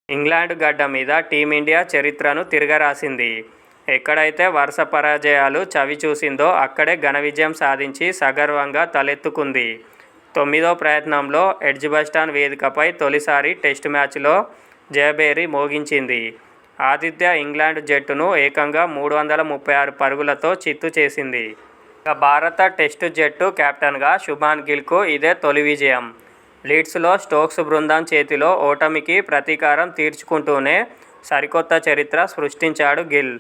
England గడ్డ మీద team India చరిత్రను తిరగరాసింది. ఎక్కడైతే వరుస పరాజయాలు చవిచూసిందో అక్కడే ఘన విజయం సాధించి సగర్వంగా తలెత్తుకుంది. 9వ ప్రయత్నంలో ఎడ్జ్బాస్టన్ వేదికపై తొలిసారి టెస్టు మ్యాచ్లో జయభేరి మోగించింది. ఆతిథ్య ఇంగ్లాండ్ జట్టును ఏకంగా 336 పరుగులతో చిత్తు చేసింది. ఇక భారత టెస్టు జట్టు కెప్టెన్గా శుభ్మన్ గిల్కు ఇదే తొలి విజయం. లీడ్స్లో స్టోక్స్ బృందం చేతిలో ఓటమికి ప్రతీకారం తీర్చుకుంటూనే సరికొత్త చరిత్ర సృష్టించాడు గిల్.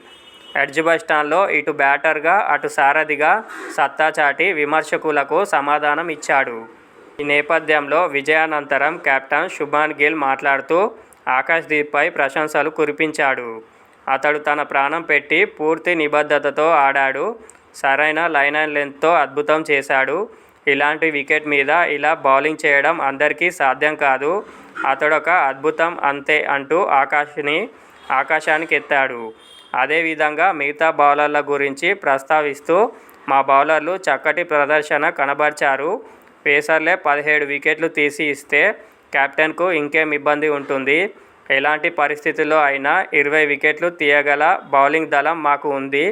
ఎడ్జ్బాస్టన్లో ఇటు బ్యాటర్గా అటు సారథిగా సత్తా చాటి విమర్శకులకు సమాధానం ఇచ్చాడు. ఈ నేపథ్యంలో విజయానంతరం కెప్టెన్ శుభ్మన్ గిల్ మాట్లాడుతూ ఆకాశ్దీప్పై ప్రశంసలు కురిపించాడు. అతడు తన ప్రాణం పెట్టి పూర్తి నిబద్ధతతో ఆడాడు. సరైన లైన్ అండ్ లెంగ్త్తో అద్భుతం చేశాడు. ఇలాంటి వికెట్ మీద ఇలా బౌలింగ్ చేయడం అందరికీ సాధ్యం కాదు. అతడొక అద్భుతం అంతే అంటూ ఆకాశానికి ఎత్తాడు. అదేవిధంగా మిగతా బౌలర్ల గురించి ప్రస్తావిస్తూ మా బౌలర్లు చక్కటి ప్రదర్శన కనబర్చారు. పేసర్లే 17 వికెట్లు తీసి ఇస్తే కెప్టెన్కు ఇంకేం ఇబ్బంది ఉంటుంది. ఎలాంటి పరిస్థితుల్లో అయినా 20 వికెట్లు తీయగల బౌలింగ్ దళం మాకు ఉంది.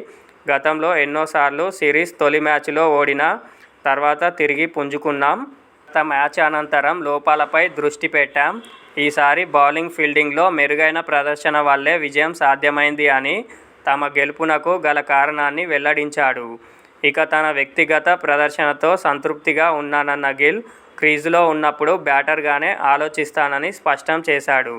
గతంలో ఎన్నోసార్లు సిరీస్ తొలి మ్యాచ్లో ఓడిన తర్వాత తిరిగి పుంజుకున్నాం. గత మ్యాచ్ అనంతరం లోపాలపై దృష్టి పెట్టాం. ఈసారి బౌలింగ్ ఫీల్డింగ్లో మెరుగైన ప్రదర్శన వల్లే విజయం సాధ్యమైంది అని తమ గెలుపునకు గల కారణాన్ని వెల్లడించాడు. ఇక తన వ్యక్తిగత ప్రదర్శనతో సంతృప్తిగా ఉన్నానన్న గిల్ క్రీజులో ఉన్నప్పుడు బ్యాటర్గానే ఆలోచిస్తానని స్పష్టం చేశాడు.